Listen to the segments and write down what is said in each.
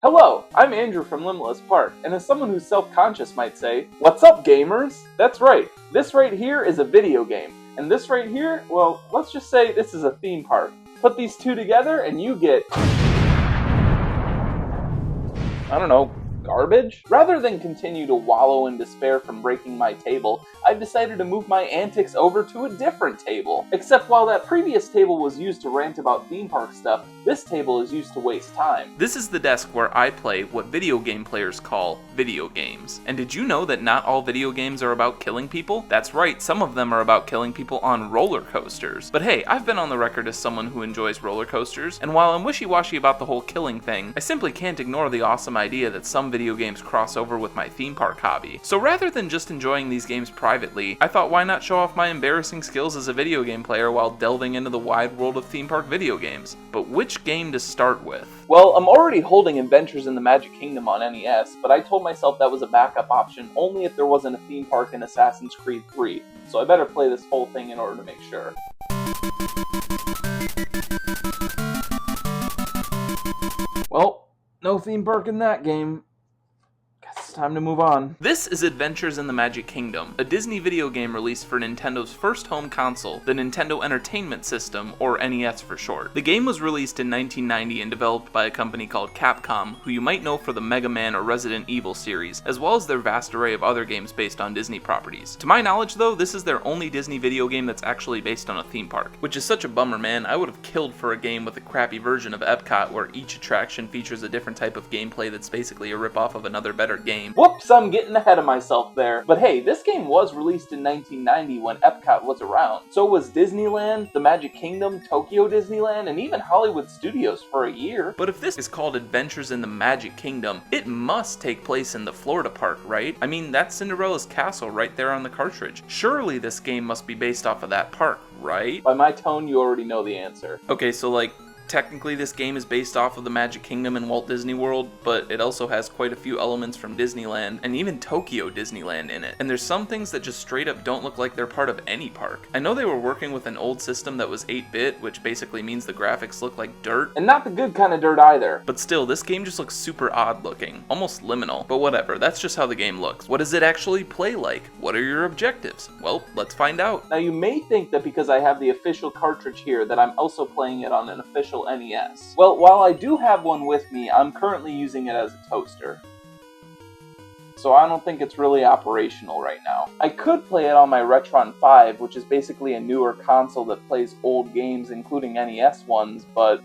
Hello, I'm Andrew from Limitless Park, and as someone who's self-conscious might say, what's up gamers? That's right, this right here is a video game, and this right here, well, let's just say this is a theme park. Put these two together and you get, I don't know, garbage? Rather than continue to wallow in despair from breaking my table, I've decided to move my antics over to a different table. Except while that previous table was used to rant about theme park stuff, this table is used to waste time. This is the desk where I play what video game players call video games. And did you know that not all video games are about killing people? That's right, some of them are about killing people on roller coasters. But hey, I've been on the record as someone who enjoys roller coasters, and while I'm wishy-washy about the whole killing thing, I simply can't ignore the awesome idea that some video games cross over with my theme park hobby. So rather than just enjoying these games privately, I thought why not show off my embarrassing skills as a video game player while delving into the wide world of theme park video games. But which game to start with? Well, I'm already holding Adventures in the Magic Kingdom on NES, but I told myself that was a backup option only if there wasn't a theme park in Assassin's Creed 3, so I better play this whole thing in order to make sure. Well, no theme park in that game. It's time to move on. This is Adventures in the Magic Kingdom, a Disney video game released for Nintendo's first home console, the Nintendo Entertainment System, or NES for short. The game was released in 1990 and developed by a company called Capcom, who you might know for the Mega Man or Resident Evil series, as well as their vast array of other games based on Disney properties. To my knowledge though, this is their only Disney video game that's actually based on a theme park, which is such a bummer, man. I would have killed for a game with a crappy version of Epcot where each attraction features a different type of gameplay that's basically a ripoff of another better game. Whoops, I'm getting ahead of myself there. But hey, this game was released in 1990 when Epcot was around. So was Disneyland, the Magic Kingdom, Tokyo Disneyland, and even Hollywood Studios for a year. But if this is called Adventures in the Magic Kingdom, it must take place in the Florida park, right? I mean, that's Cinderella's castle right there on the cartridge. Surely this game must be based off of that park, right? By my tone, you already know the answer. Okay, so technically this game is based off of the Magic Kingdom in Walt Disney World, but it also has quite a few elements from Disneyland and even Tokyo Disneyland in it. And there's some things that just straight up don't look like they're part of any park. I know they were working with an old system that was 8-bit, which basically means the graphics look like dirt. And not the good kind of dirt either. But still, this game just looks super odd looking, almost liminal. But whatever, that's just how the game looks. What does it actually play like? What are your objectives? Well, let's find out. Now you may think that because I have the official cartridge here that I'm also playing it on an official NES. Well, while I do have one with me, I'm currently using it as a toaster. So I don't think it's really operational right now. I could play it on my Retron 5, which is basically a newer console that plays old games, including NES ones, but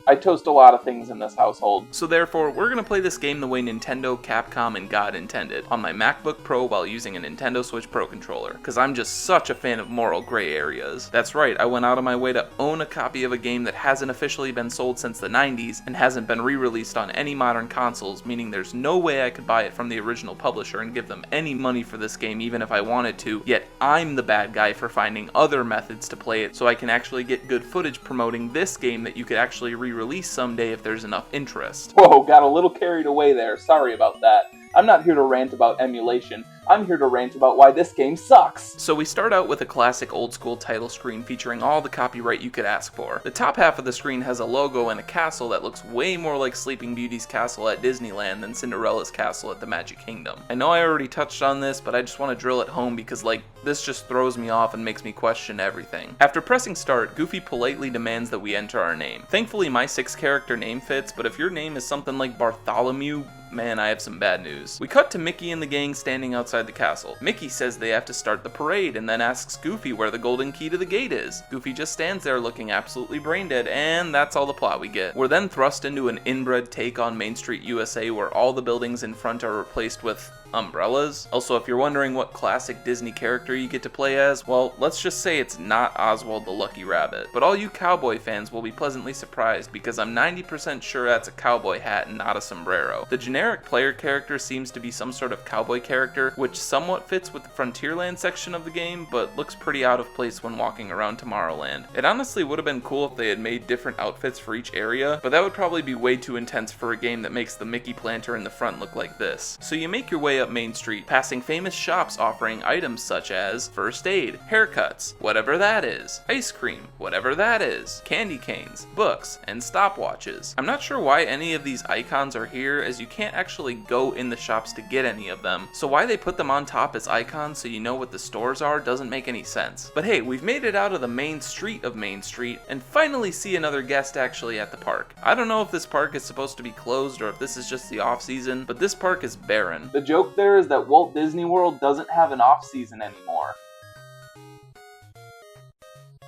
I toast a lot of things in this household. So therefore, we're going to play this game the way Nintendo, Capcom, and God intended, on my MacBook Pro while using a Nintendo Switch Pro controller, because I'm just such a fan of moral gray areas. That's right, I went out of my way to own a copy of a game that hasn't officially been sold since the 90s, and hasn't been re-released on any modern consoles, meaning there's no way I could buy it from the original publisher and give them any money for this game even if I wanted to, yet I'm the bad guy for finding other methods to play it so I can actually get good footage promoting this game that you could actually re-release someday if there's enough interest. Whoa, got a little carried away there. Sorry about that. I'm not here to rant about emulation. I'm here to rant about why this game sucks. So we start out with a classic old school title screen featuring all the copyright you could ask for. The top half of the screen has a logo and a castle that looks way more like Sleeping Beauty's castle at Disneyland than Cinderella's castle at the Magic Kingdom. I know I already touched on this, but I just want to drill it home because this just throws me off and makes me question everything. After pressing start, Goofy politely demands that we enter our name. Thankfully my 6-character name fits, but if your name is something like Bartholomew, man, I have some bad news. We cut to Mickey and the gang standing outside the castle. Mickey says they have to start the parade and then asks Goofy where the golden key to the gate is. Goofy just stands there looking absolutely brain dead, and that's all the plot we get. We're then thrust into an inbred take on Main Street USA where all the buildings in front are replaced with umbrellas. Also, if you're wondering what classic Disney character you get to play as, well, let's just say it's not Oswald the Lucky Rabbit. But all you cowboy fans will be pleasantly surprised because I'm 90% sure that's a cowboy hat and not a sombrero. The generic player character seems to be some sort of cowboy character, which somewhat fits with the Frontierland section of the game, but looks pretty out of place when walking around Tomorrowland. It honestly would have been cool if they had made different outfits for each area, but that would probably be way too intense for a game that makes the Mickey planter in the front look like this. So you make your way way up Main Street, passing famous shops offering items such as first aid, haircuts, whatever that is, ice cream, whatever that is, candy canes, books, and stopwatches. I'm not sure why any of these icons are here, as you can't actually go in the shops to get any of them, so why they put them on top as icons so you know what the stores are doesn't make any sense. But hey, we've made it out of the main street of Main Street, and finally see another guest actually at the park. I don't know if this park is supposed to be closed or if this is just the off-season, but this park is barren. The joke there is that Walt Disney World doesn't have an off-season anymore.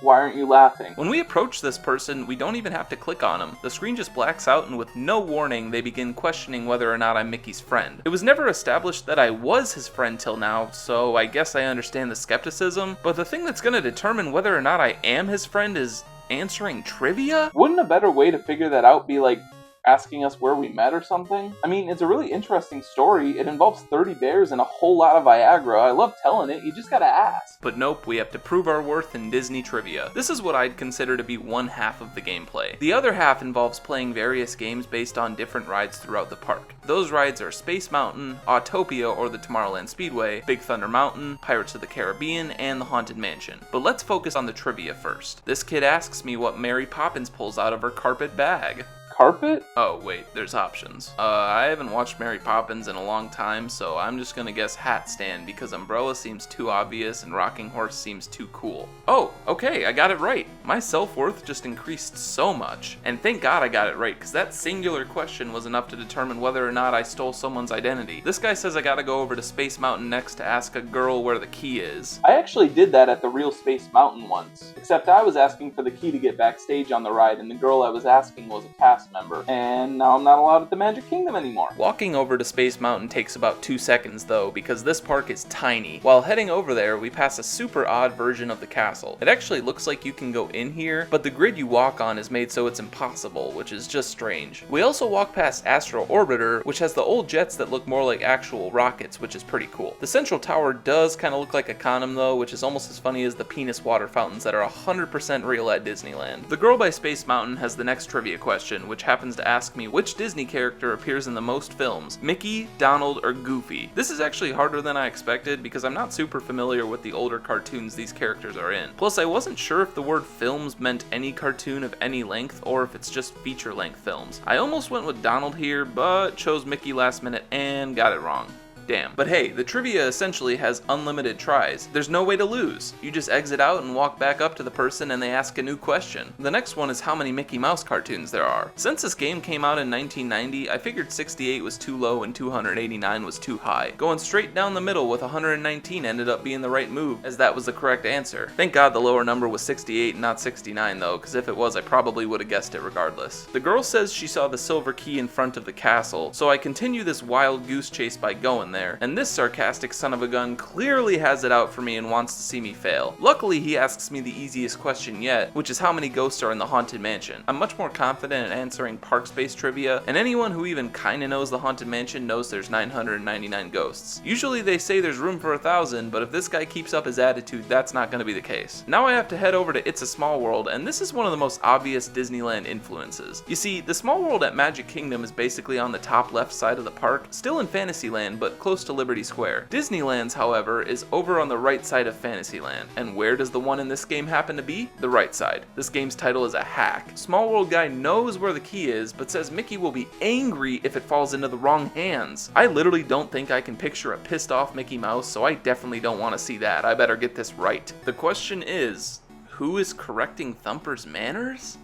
Why aren't you laughing? When we approach this person, we don't even have to click on them. The screen just blacks out, and with no warning, they begin questioning whether or not I'm Mickey's friend. It was never established that I was his friend till now, so I guess I understand the skepticism, but the thing that's gonna determine whether or not I am his friend is answering trivia? Wouldn't a better way to figure that out be like asking us where we met or something? I mean, it's a really interesting story. It involves 30 bears and a whole lot of Viagra. I love telling it, you just gotta ask. But nope, we have to prove our worth in Disney trivia. This is what I'd consider to be one half of the gameplay. The other half involves playing various games based on different rides throughout the park. Those rides are Space Mountain, Autopia or the Tomorrowland Speedway, Big Thunder Mountain, Pirates of the Caribbean, and the Haunted Mansion. But let's focus on the trivia first. This kid asks me what Mary Poppins pulls out of her carpet bag. Carpet? Oh wait, there's options. I haven't watched Mary Poppins in a long time, so I'm just gonna guess hat stand because umbrella seems too obvious and rocking horse seems too cool. Oh, okay, I got it right. My self-worth just increased so much. And thank God I got it right, because that singular question was enough to determine whether or not I stole someone's identity. This guy says I gotta go over to Space Mountain next to ask a girl where the key is. I actually did that at the real Space Mountain once, except I was asking for the key to get backstage on the ride, and the girl I was asking was a cast member, and now I'm not allowed at the Magic Kingdom anymore. Walking over to Space Mountain takes about 2 seconds though, because this park is tiny. While heading over there, we pass a super odd version of the castle. It actually looks like you can go in here, but the grid you walk on is made so it's impossible, which is just strange. We also walk past Astro Orbiter, which has the old jets that look more like actual rockets, which is pretty cool. The central tower does kind of look like a condom though, which is almost as funny as the penis water fountains that are 100% real at Disneyland. The girl by Space Mountain has the next trivia question, which happens to ask me which Disney character appears in the most films, Mickey, Donald, or Goofy. This is actually harder than I expected because I'm not super familiar with the older cartoons these characters are in. Plus, I wasn't sure if the word films meant any cartoon of any length or if it's just feature-length films. I almost went with Donald here, but chose Mickey last minute and got it wrong. Damn. But hey, the trivia essentially has unlimited tries. There's no way to lose. You just exit out and walk back up to the person and they ask a new question. The next one is how many Mickey Mouse cartoons there are. Since this game came out in 1990, I figured 68 was too low and 289 was too high. Going straight down the middle with 119 ended up being the right move, as that was the correct answer. Thank God the lower number was 68 and not 69 though, because if it was, I probably would have guessed it regardless. The girl says she saw the silver key in front of the castle, so I continue this wild goose chase by going there. And this sarcastic son of a gun clearly has it out for me and wants to see me fail. Luckily, he asks me the easiest question yet, which is how many ghosts are in the Haunted Mansion. I'm much more confident in answering park-based trivia, and anyone who even kinda knows the Haunted Mansion knows there's 999 ghosts. Usually they say there's room for 1,000, but if this guy keeps up his attitude, that's not gonna be the case. Now I have to head over to It's a Small World, and this is one of the most obvious Disneyland influences. You see, the Small World at Magic Kingdom is basically on the top left side of the park, still in Fantasyland, but close to Liberty Square. Disneyland's, however, is over on the right side of Fantasyland. And where does the one in this game happen to be? The right side. This game's title is a hack. Small World guy knows where the key is, but says Mickey will be angry if it falls into the wrong hands. I literally don't think I can picture a pissed off Mickey Mouse, so I definitely don't want to see that. I better get this right. The question is, who is correcting Thumper's manners?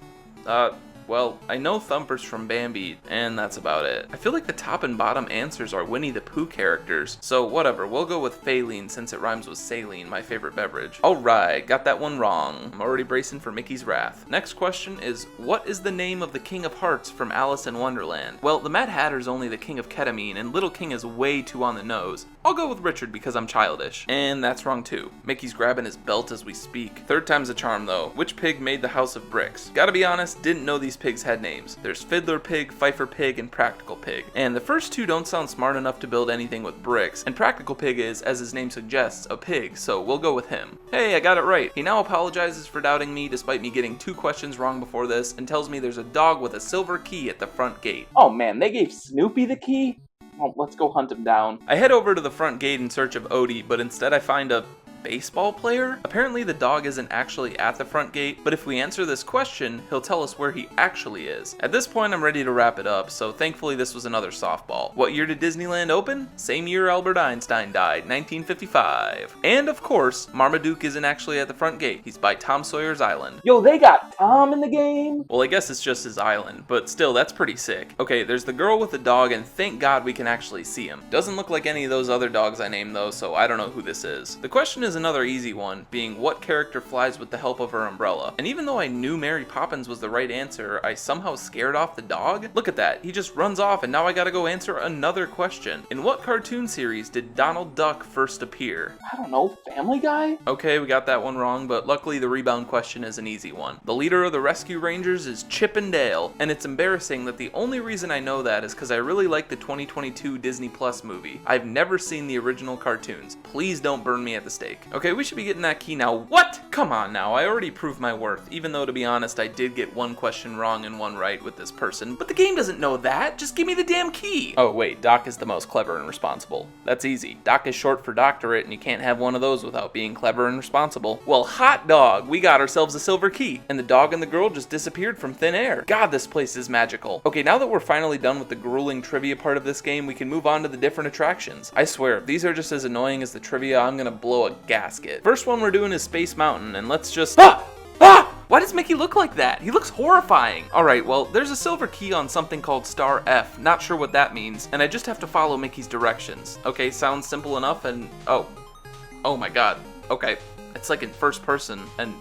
Well, I know Thumper's from Bambi, and that's about it. I feel like the top and bottom answers are Winnie the Pooh characters, so whatever, we'll go with Faline since it rhymes with saline, my favorite beverage. Alright, got that one wrong. I'm already bracing for Mickey's wrath. Next question is, what is the name of the King of Hearts from Alice in Wonderland? Well, the Mad Hatter's only the King of Ketamine, and Little King is way too on the nose. I'll go with Richard because I'm childish. And that's wrong too. Mickey's grabbing his belt as we speak. Third time's a charm though. Which pig made the House of Bricks? Gotta be honest, didn't know these pigs had names. There's Fiddler Pig, Pfeiffer Pig, and Practical Pig. And the first two don't sound smart enough to build anything with bricks, and Practical Pig is, as his name suggests, a pig, so we'll go with him. Hey, I got it right. He now apologizes for doubting me despite me getting 2 questions wrong before this, and tells me there's a dog with a silver key at the front gate. Oh man, they gave Snoopy the key? Well, let's go hunt him down. I head over to the front gate in search of Odie, but instead I find a baseball player? Apparently the dog isn't actually at the front gate, but if we answer this question, he'll tell us where he actually is. At this point, I'm ready to wrap it up, so thankfully this was another softball. What year did Disneyland open? Same year Albert Einstein died, 1955. And of course, Marmaduke isn't actually at the front gate. He's by Tom Sawyer's Island. Yo, they got Tom in the game? Well, I guess it's just his island, but still, that's pretty sick. Okay, there's the girl with the dog, and thank God we can actually see him. Doesn't look like any of those other dogs I named though, so I don't know who this is. The question is another easy one, being what character flies with the help of her umbrella? And even though I knew Mary Poppins was the right answer, I somehow scared off the dog? Look at that, he just runs off and now I gotta go answer another question. In what cartoon series did Donald Duck first appear? I don't know, Family Guy? Okay, we got that one wrong, but luckily the rebound question is an easy one. The leader of the Rescue Rangers is Chip and Dale, and it's embarrassing that the only reason I know that is because I really like the 2022 Disney Plus movie. I've never seen the original cartoons. Please don't burn me at the stake. Okay, we should be getting that key now. What? Come on now, I already proved my worth, even though to be honest I did get one question wrong and one right with this person, but the game doesn't know that. Just give me the damn key. Oh wait, Doc is the most clever and responsible. That's easy. Doc is short for doctorate and you can't have one of those without being clever and responsible. Well, hot dog, we got ourselves a silver key, and the dog and the girl just disappeared from thin air. God, this place is magical. Okay, now that we're finally done with the grueling trivia part of this game, we can move on to the different attractions. I swear, if these are just as annoying as the trivia, I'm gonna blow a gasket. First one we're doing is Space Mountain, and let's just... Why does Mickey look like that? He looks horrifying. Alright, well, there's a silver key on something called star F. Not sure what that means, and I just have to follow Mickey's directions. Okay, sounds simple enough, and... Oh my god. Okay. It's like in first person, and...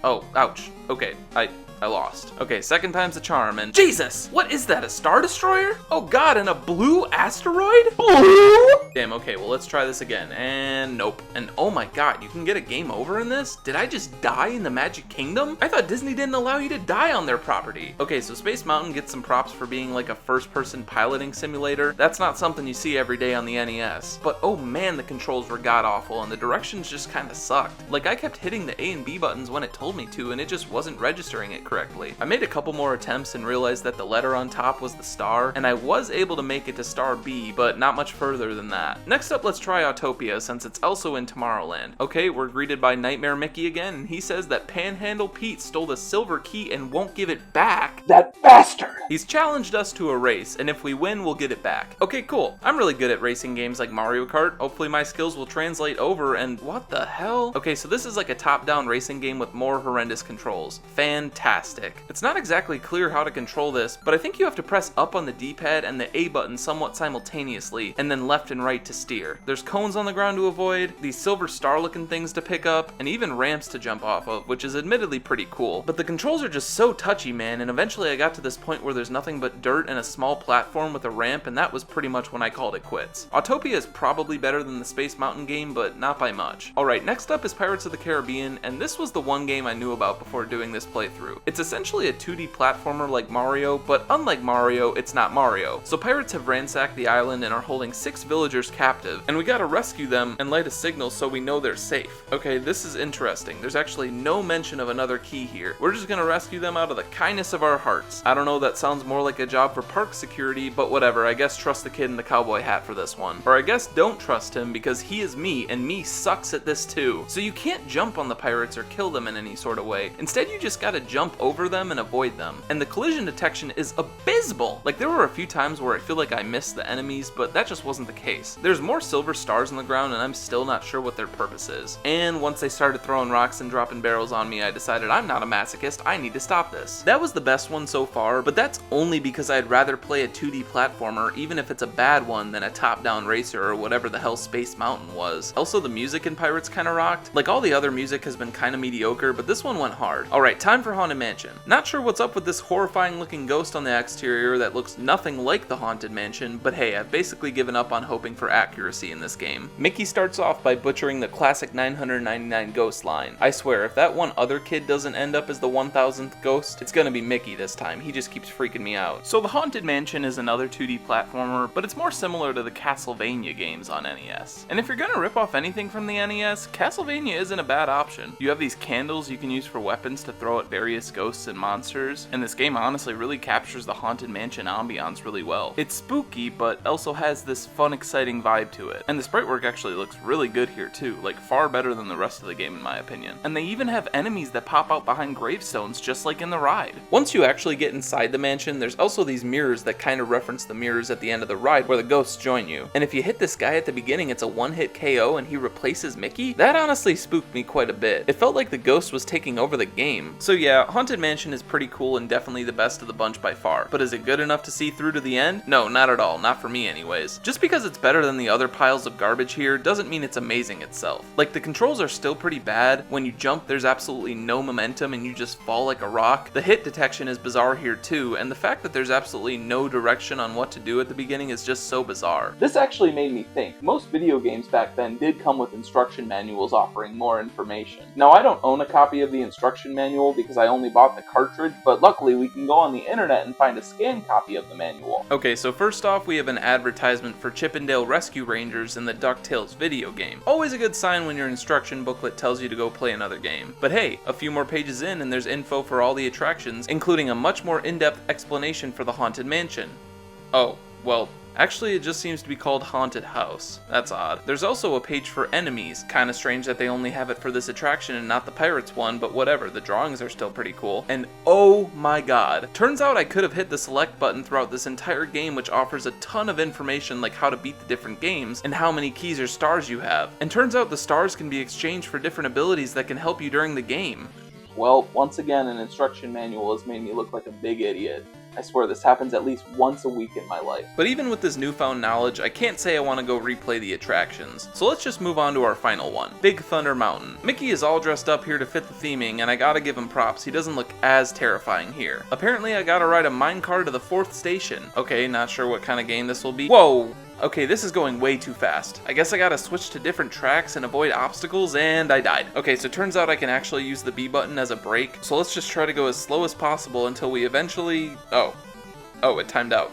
Oh, ouch. Okay, I lost. Okay, second time's a charm, and Jesus! What is that, a Star Destroyer? Oh god, and a blue asteroid? Blue? Damn, okay, well let's try this again, and nope. And oh my god, you can get a game over in this? Did I just die in the Magic Kingdom? I thought Disney didn't allow you to die on their property. Okay, so Space Mountain gets some props for being like a first-person piloting simulator. That's not something you see every day on the NES. But oh man, the controls were god-awful, and the directions just kinda sucked. Like, I kept hitting the A and B buttons when it told me to, and it just wasn't registering it correctly. I made a couple more attempts and realized that the letter on top was the star, and I was able to make it to star B, but not much further than that. Next up, let's try Autopia, since it's also in Tomorrowland. Okay, we're greeted by Nightmare Mickey again, and he says that Panhandle Pete stole the silver key and won't give it back. That bastard! He's challenged us to a race, and if we win, we'll get it back. Okay, cool. I'm really good at racing games like Mario Kart. Hopefully my skills will translate over, and what the hell? Okay, so this is like a top-down racing game with more horrendous controls. Fantastic. It's not exactly clear how to control this, but I think you have to press up on the D-pad and the A button somewhat simultaneously, and then left and right to steer. There's cones on the ground to avoid, these silver star-looking things to pick up, and even ramps to jump off of, which is admittedly pretty cool. But the controls are just so touchy, man, and eventually I got to this point where there's nothing but dirt and a small platform with a ramp, and that was pretty much when I called it quits. Autopia is probably better than the Space Mountain game, but not by much. Alright, next up is Pirates of the Caribbean, and this was the one game I knew about before doing this playthrough. It's essentially a 2D platformer like Mario, but unlike Mario, it's not Mario. So pirates have ransacked the island and are holding 6 villagers captive, and we gotta rescue them and light a signal so we know they're safe. Okay, this is interesting. There's actually no mention of another key here. We're just gonna rescue them out of the kindness of our hearts. I don't know, that sounds more like a job for park security, but whatever, I guess trust the kid in the cowboy hat for this one. Or I guess don't trust him because he is me, and me sucks at this too. So you can't jump on the pirates or kill them in any sort of way. Instead, you just gotta jump over them and avoid them. And the collision detection is abysmal. Like, there were a few times where I feel like I missed the enemies, but that just wasn't the case. There's more silver stars on the ground and I'm still not sure what their purpose is. And once they started throwing rocks and dropping barrels on me, I decided I'm not a masochist, I need to stop this. That was the best one so far, but that's only because I'd rather play a 2D platformer, even if it's a bad one, than a top-down racer or whatever the hell Space Mountain was. Also, the music in Pirates kinda rocked. Like, all the other music has been kinda mediocre, but this one went hard. Alright, time for Haunted Mansion. Not sure what's up with this horrifying looking ghost on the exterior that looks nothing like the Haunted Mansion, but hey, I've basically given up on hoping for accuracy in this game. Mickey starts off by butchering the classic 999 ghost line. I swear, if that one other kid doesn't end up as the 1000th ghost, it's gonna be Mickey this time. He just keeps freaking me out. So the Haunted Mansion is another 2D platformer, but it's more similar to the Castlevania games on NES. And if you're gonna rip off anything from the NES, Castlevania isn't a bad option. You have these candles you can use for weapons to throw at various mysterious ghosts and monsters, and this game honestly really captures the Haunted Mansion ambiance really well. It's spooky, but also has this fun, exciting vibe to it. And the sprite work actually looks really good here too, like far better than the rest of the game in my opinion. And they even have enemies that pop out behind gravestones just like in the ride. Once you actually get inside the mansion, there's also these mirrors that kind of reference the mirrors at the end of the ride where the ghosts join you. And if you hit this guy at the beginning, it's a one-hit KO and he replaces Mickey? That honestly spooked me quite a bit. It felt like the ghost was taking over the game. So yeah, Haunted Mansion is pretty cool and definitely the best of the bunch by far. But is it good enough to see through to the end? No, not at all. Not for me anyways. Just because it's better than the other piles of garbage here doesn't mean it's amazing itself. Like, the controls are still pretty bad. When you jump, there's absolutely no momentum and you just fall like a rock. The hit detection is bizarre here too, and the fact that there's absolutely no direction on what to do at the beginning is just so bizarre. This actually made me think. Most video games back then did come with instruction manuals offering more information. Now, I don't own a copy of the instruction manual because I only bought the cartridge, but luckily we can go on the internet and find a scanned copy of the manual. Okay, so first off, we have an advertisement for Chippendale Rescue Rangers in the DuckTales video game. Always a good sign when your instruction booklet tells you to go play another game. But hey, a few more pages in and there's info for all the attractions, including a much more in-depth explanation for the Haunted Mansion. Oh, well, actually, it just seems to be called Haunted House. That's odd. There's also a page for enemies. Kinda strange that they only have it for this attraction and not the Pirates one, but whatever, the drawings are still pretty cool. And oh my god. Turns out I could have hit the select button throughout this entire game, which offers a ton of information like how to beat the different games and how many keys or stars you have. And turns out the stars can be exchanged for different abilities that can help you during the game. Well, once again, an instruction manual has made me look like a big idiot. I swear this happens at least once a week in my life. But even with this newfound knowledge, I can't say I want to go replay the attractions. So let's just move on to our final one, Big Thunder Mountain. Mickey is all dressed up here to fit the theming, and I gotta give him props, he doesn't look as terrifying here. Apparently I gotta ride a minecart to the 4th station. Okay, not sure what kind of game this will be. Whoa! Okay, this is going way too fast. I guess I gotta switch to different tracks and avoid obstacles, and I died. Okay, so it turns out I can actually use the B button as a brake, so let's just try to go as slow as possible until we eventually... Oh, it timed out.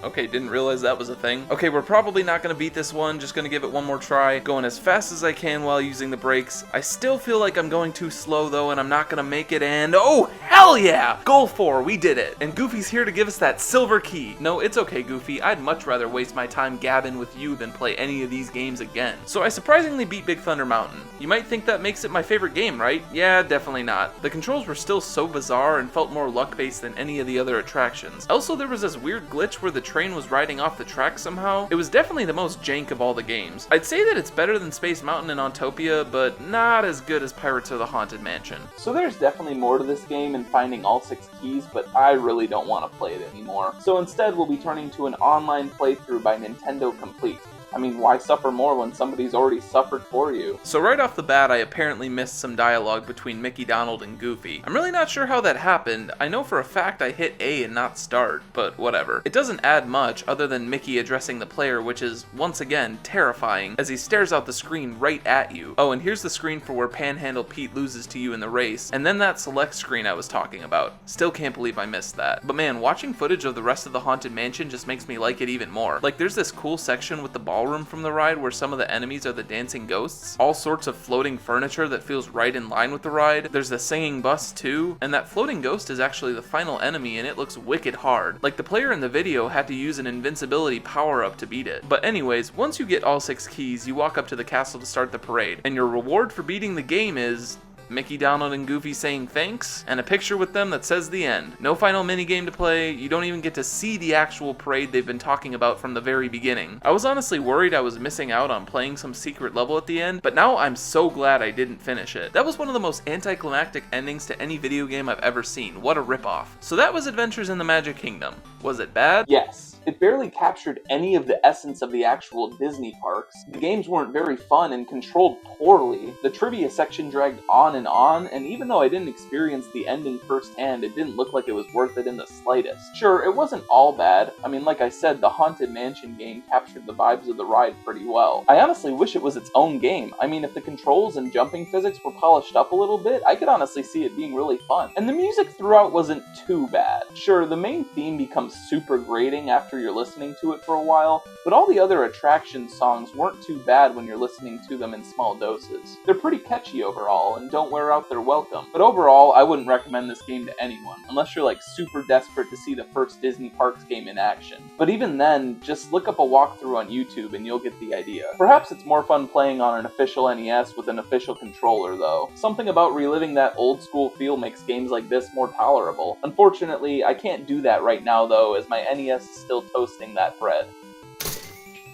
Okay, didn't realize that was a thing. Okay, we're probably not gonna beat this one, just gonna give it one more try. Going as fast as I can while using the brakes. I still feel like I'm going too slow though, and I'm not gonna make it, and oh, hell yeah! Goal 4, we did it! And Goofy's here to give us that silver key. No, it's okay, Goofy, I'd much rather waste my time gabbing with you than play any of these games again. So I surprisingly beat Big Thunder Mountain. You might think that makes it my favorite game, right? Yeah, definitely not. The controls were still so bizarre and felt more luck-based than any of the other attractions. Also, there was this weird glitch where the train was riding off the track somehow. It was definitely the most jank of all the games. I'd say that it's better than Space Mountain and Autopia, but not as good as Pirates of the Haunted Mansion. So there's definitely more to this game and finding all 6 keys, but I really don't want to play it anymore. So instead we'll be turning to an online playthrough by Nintendo Complete. I mean, why suffer more when somebody's already suffered for you? So right off the bat, I apparently missed some dialogue between Mickey, Donald, and Goofy. I'm really not sure how that happened. I know for a fact I hit A and not start, but whatever. It doesn't add much other than Mickey addressing the player, which is, once again, terrifying, as he stares out the screen right at you. Oh, and here's the screen for where Panhandle Pete loses to you in the race, and then that select screen I was talking about. Still can't believe I missed that. But man, watching footage of the rest of the Haunted Mansion just makes me like it even more. Like, there's this cool section with the ballroom from the ride where some of the enemies are the dancing ghosts. All sorts of floating furniture that feels right in line with the ride. There's the singing bus too, and that floating ghost is actually the final enemy and it looks wicked hard. Like the player in the video had to use an invincibility power-up to beat it. But anyways, once you get all 6 keys, you walk up to the castle to start the parade, and your reward for beating the game is Mickey, Donald, and Goofy saying thanks, and a picture with them that says the end. No final minigame to play, you don't even get to see the actual parade they've been talking about from the very beginning. I was honestly worried I was missing out on playing some secret level at the end, but now I'm so glad I didn't finish it. That was one of the most anticlimactic endings to any video game I've ever seen. What a ripoff. So that was Adventures in the Magic Kingdom. Was it bad? Yes. It barely captured any of the essence of the actual Disney parks. The games weren't very fun and controlled poorly. The trivia section dragged on, and even though I didn't experience the ending firsthand, it didn't look like it was worth it in the slightest. Sure, it wasn't all bad. I mean, like I said, the Haunted Mansion game captured the vibes of the ride pretty well. I honestly wish it was its own game. I mean, if the controls and jumping physics were polished up a little bit, I could honestly see it being really fun. And the music throughout wasn't too bad. Sure, the main theme becomes super grating after after you're listening to it for a while, but all the other attraction songs weren't too bad when you're listening to them in small doses. They're pretty catchy overall, and don't wear out their welcome. But overall, I wouldn't recommend this game to anyone, unless you're like super desperate to see the first Disney Parks game in action. But even then, just look up a walkthrough on YouTube and you'll get the idea. Perhaps it's more fun playing on an official NES with an official controller though. Something about reliving that old school feel makes games like this more tolerable. Unfortunately, I can't do that right now though, as my NES is still toasting that bread.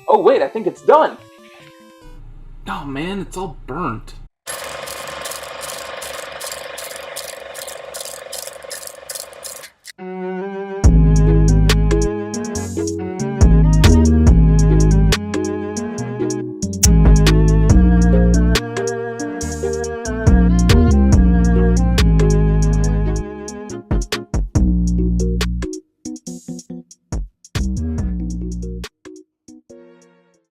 Oh wait, I think it's done! Oh man, it's all burnt.